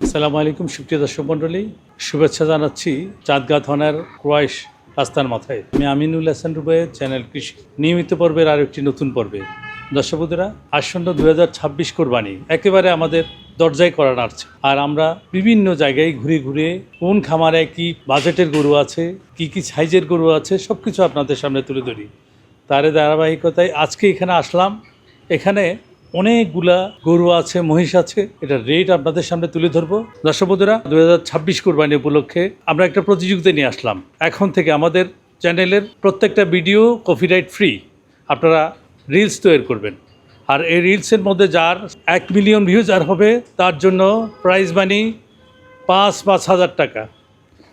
আসসালামু আলাইকুম সুপ্রিয় দর্শক মণ্ডলী, শুভেচ্ছা জানাচ্ছি চাঁদগাঁ থানার ক্রয়েশ রাস্তার মাথায়। আমি আমিনুল হাসান রুবাইয়ের চ্যানেল কৃষি নিয়মিত পর্বের আরও একটি নতুন পর্বে। দর্শক বন্ধুরা, আসন্ন 2026 কোরবানি একেবারে আমাদের দরজায় করা নাড়ছে, আর আমরা বিভিন্ন জায়গায় ঘুরে ঘুরে কোন খামারে কি বাজেটের গরু আছে, কি কি সাইজের গরু আছে, সব কিছু আপনাদের সামনে তুলে ধরি। তার ধারাবাহিকতায় আজকে এখানে আসলাম। এখানে অনেকগুলা গরু আছে, মহিষ আছে, এটা রেট আপনাদের সামনে তুলে ধরবো। দর্শক বন্ধুরা, 2026 কোরবানি উপলক্ষে আমরা একটা প্রতিযোগিতা নিয়ে আসলাম। এখন থেকে আমাদের চ্যানেলের প্রত্যেকটা ভিডিও কপিরাইট ফ্রি। আপনারা রিলস তৈরি করবেন, আর এই রিলসের মধ্যে যার 1 মিলিয়ন ভিউজ আর হবে তার জন্য প্রাইজ মানি 5,000 টাকা।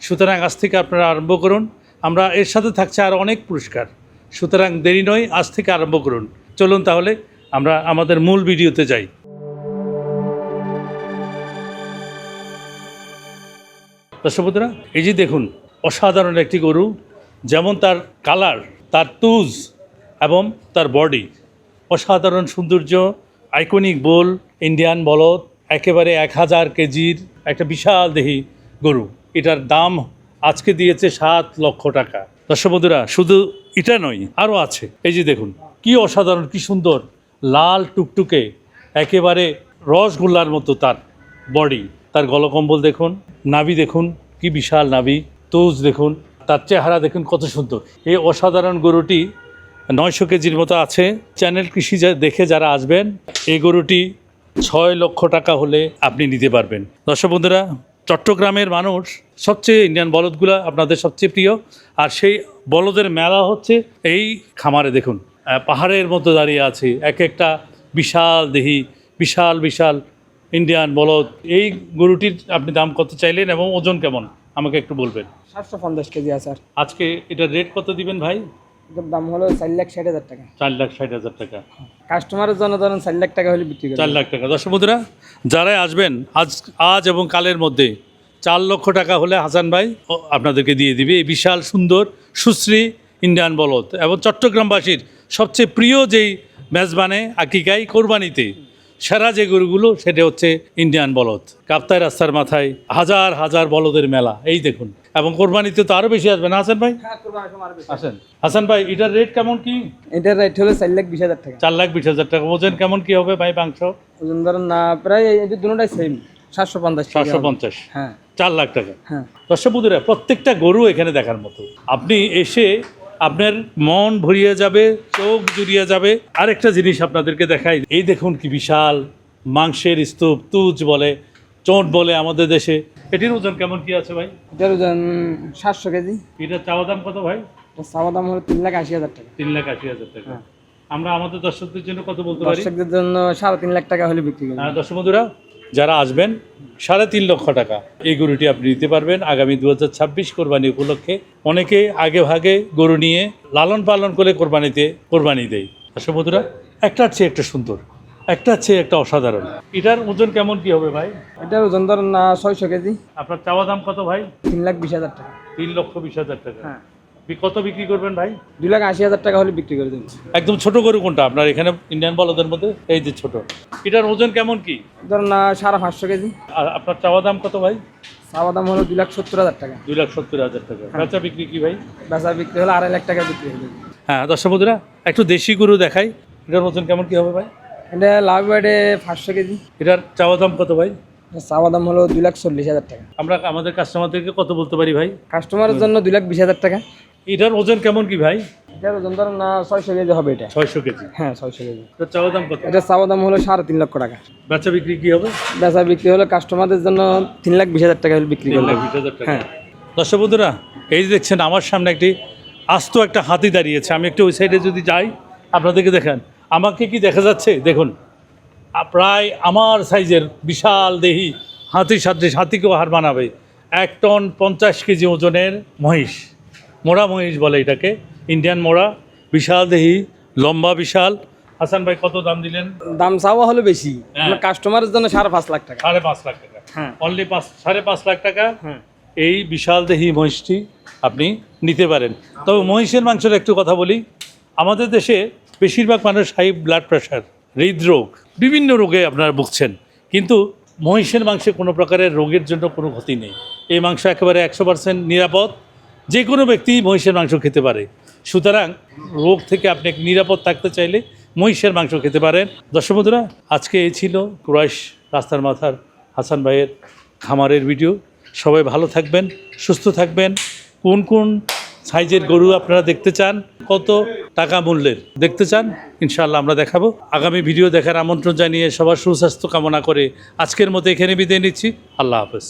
সুতরাং আজ থেকে আপনারা আরম্ভ করুন। আমরা এর সাথে থাকছে আর অনেক পুরস্কার, সুতরাং দেরি নয়, আজ থেকে আরম্ভ করুন। চলুন তাহলে আমরা আমাদের মূল ভিডিওতে যাই। দর্শক বন্ধুরা, এই যে দেখুন, অসাধারণ একটি গরু। যেমন তার কালার, তার তুজ এবং তার বডি, অসাধারণ সৌন্দর্য, আইকনিক বোল, ইন্ডিয়ান বলদ, একেবারে 1000 কেজির একটা বিশাল দেহি গরু। এটার দাম আজকে দিয়েছে 7 লক্ষ টাকা। দর্শক বন্ধুরা, শুধু এটা নয়, আরও আছে। এই যে দেখুন, কি অসাধারণ, কি সুন্দর, লাল টুকটুকে, একেবারে রসগোল্লার মতো তার বডি, তার গলকম্বল দেখুন, নাভি দেখুন কি বিশাল নাভি, তুজ দেখুন, তার চেহারা দেখুন কত সুন্দর। এই অসাধারণ গরুটি 900 কেজির মতো আছে। চ্যানেল কৃষি দেখে যারা আসবেন, এই গরুটি 6 লক্ষ টাকা হলে আপনি নিতে পারবেন। দর্শক বন্ধুরা, চট্টগ্রামের মানুষ সবচেয়ে ইন্ডিয়ান বলদগুলো আপনাদের সবচেয়ে প্রিয়, আর সেই বলদের মেলা হচ্ছে এই খামারে। দেখুন, পাহাড়ের মতো দাঁড়িয়ে আছে এক একটা বিশাল দেহি, বিশাল বিশাল ইন্ডিয়ান বলদ। এই গরুটির আপনি দাম কত চাইলেন এবং ওজন কেমন আমাকে একটু বলবেন? 750 কেজি আছে। আজকে এটার রেট কত দিবেন ভাই? এটার দাম হলো 4,60,000 টাকা। 4,60,000 টাকা। কাস্টমারের জন্য ধরেন 4 লাখ টাকা হলে বিক্রি করে 4 লাখ টাকা। দর্শক বন্ধুরা, যারাই আসবেন আজ এবং কালের মধ্যে 4 লক্ষ টাকা হলে হাসান ভাই আপনাদেরকে দিয়ে দিবে এই বিশাল সুন্দর সুশ্রী ইন্ডিয়ান বলদ। এবং চট্টগ্রামবাসীর সবচেয়ে প্রিয় যেই মেজবানে আকিকাই কোরবানিতে সেরা যে গরুগুলো, সেটা হচ্ছে ইন্ডিয়ান বলদ। কাপ্তাই রাস্তার মাথায় হাজার হাজার বলদের মেলা, এই দেখুন। এবং কোরবানিতে তো আরও বেশি আসবে না হাসান ভাই? আসেন হাসান ভাই, এটার রেট কেমন কি? এটার রেট হলো 4,20,000 টাকা। 4,20,000 টাকা। ওজন কেমন কি হবে ভাই মাংস? ওজন ধরেন না প্রায় এই দুটোটাই সেম, 750 কেজি। 750। হ্যাঁ, 4 লাখ টাকা। হ্যাঁ। দর্শক বন্ধুরা, প্রত্যেকটা গরু এখানে দেখার মতো। আপনি এসে আপনার মন ভরিয়ে যাবে, চোখ জুড়িয়ে যাবে। আরেকটা জিনিস আপনাদেরকে দেখাই, এই দেখুন কি বিশাল মাংসের স্তূপ, তুজ বলে, চোট বলে আমাদের দেশে। এটির ওজন কেমন কি আছে ভাই? এটার ওজন 700 কেজি। এটা চাওয়া দাম কত ভাই? এটার চাওয়া দাম হলো 3,80,000 টাকা। 3,80,000 টাকা। হ্যাঁ। আমরা আমাদের দর্শকদের জন্য কত বলতে পারি? দর্শকদের জন্য 3.5 লাখ টাকা হলে বিক্রি করবে। দর্শক বন্ধুরা, যারা আসবেন 3.5 লক্ষ টাকা এই গরুটি আপনি নিতে পারবেন আগামী 2026 কোরবানি উপলক্ষে। অনেকে আগে ভাগে গরু নিয়ে লালন পালন করে কোরবানি দেয়। দর্শক বন্ধুরা, একটার চেয়ে একটা সুন্দর, একটার চেয়ে একটা অসাধারণ। এটার ওজন কেমন কি হবে ভাই? এটার ওজন ধরেন না 600 কেজি। আপনার চাওয়া দাম কত ভাই? 3,20,000 টাকা। 3,20,000 টাকা। হ্যাঁ। কত বিক্রি করবেন ভাই? 2,80,000 টাকা হলে বিক্রি করে দেবেন। একদম ছোট গরু কোনটা আপনার এখানে ইন্ডিয়ান বলদের মধ্যে? এই যে ছোট। এটার ওজন কেমন কি? ধরেন না 550 কেজি। আর আপনার চাওয়া দাম কত ভাই? চাওয়া দাম হলো 2,70,000 টাকা। 2,70,000 টাকা। বেচা বিক্রি কি ভাই? বেচা বিক্রি হলো 2.5 লাখ টাকা বিক্রি হয়ে যাবে। হ্যাঁ দর্শক বন্ধুরা, একটু দেশি গরু দেখাই। এটার ওজন কেমন কি হবে ভাই? এটা লাভ বেডে 500 কেজি। এটার চাওয়া দাম কত ভাই? চাওয়া দাম হলো 2,40,000 টাকা। আমরা আমাদের কাস্টমারদেরকে কত বলতে পারি ভাই? কাস্টমারের জন্য 2,20,000 টাকা। এটার ওজন কেমন কি ভাই? এটার ওজন ধরেন না 600 কেজি হবে। এটা 600 কেজি। হ্যাঁ, 600 কেজি। এটার চাওয়া দাম কত? এটা চাওয়া দাম হলো 3.5 লক্ষ টাকা। বেচা বিক্রি কি হবে? বেচা বিক্রি হলো কাস্টমারদের জন্য 3,20,000 টাকা হলে বিক্রি করবে। 3,20,000 টাকা। হ্যাঁ। দর্শক বন্ধুরা, এই যে দেখছেন আমার সামনে একটি আস্ত একটা হাতি দাঁড়িয়েছে। আমি একটু ওই সাইডে যদি যাই আপনাদেরকে দেখান। আমাকে কি দেখা যাচ্ছে? দেখুন, প্রায় আমার সাইজের বিশাল দেহি হাতির সাথে, হাতিকেও হার মানাবে। 1 টন 50 কেজি ওজনের মহিষ, মোড়া মহিষ বলে এটাকে, ইন্ডিয়ান মোড়া, বিশাল দেহি, লম্বা বিশাল। হাসান ভাই কত দাম দিলেন? দাম চাওয়া হলো বেশি, হ্যাঁ। কাস্টমারের জন্য 5.5 লাখ টাকা। 5.5 লাখ টাকা। হ্যাঁ। অনলি 5.5 লাখ টাকা হ্যাঁ। এই বিশাল দেহি মহিষটি আপনি নিতে পারেন। তবে মহিষের মাংসের একটু কথা বলি। আমাদের দেশে বেশিরভাগ মানুষ হাই ব্লাড প্রেশার, হৃদরোগ, বিভিন্ন রোগে আপনারা ভুগছেন, কিন্তু মহিষের মাংসে কোনো প্রকারের রোগের জন্য কোনো ক্ষতি নেই। এই মাংস একেবারে 100% নিরাপদ, যে কোনো ব্যক্তি মহিষের মাংস খেতে পারে। সুতরাং রোগ থেকে আপনি নিরাপদ থাকতে চাইলে মহিষের মাংস খেতে পারেন। দর্শক বন্ধুরা, আজকে এই ছিল কুরাইশ রাস্তার মাথার হাসান ভাইয়ের খামারের ভিডিও। সবাই ভালো থাকবেন, সুস্থ থাকবেন। কোন কোন সাইজের গরু আপনারা দেখতে চান, কত টাকা মূল্যের দেখতে চান, ইনশাআল্লাহ আমরা দেখাবো। আগামী ভিডিও দেখার আমন্ত্রণ জানিয়ে সবার সুস্বাস্থ্য কামনা করে আজকের মতো এখানে বিদায় নিচ্ছি। আল্লাহ হাফেজ।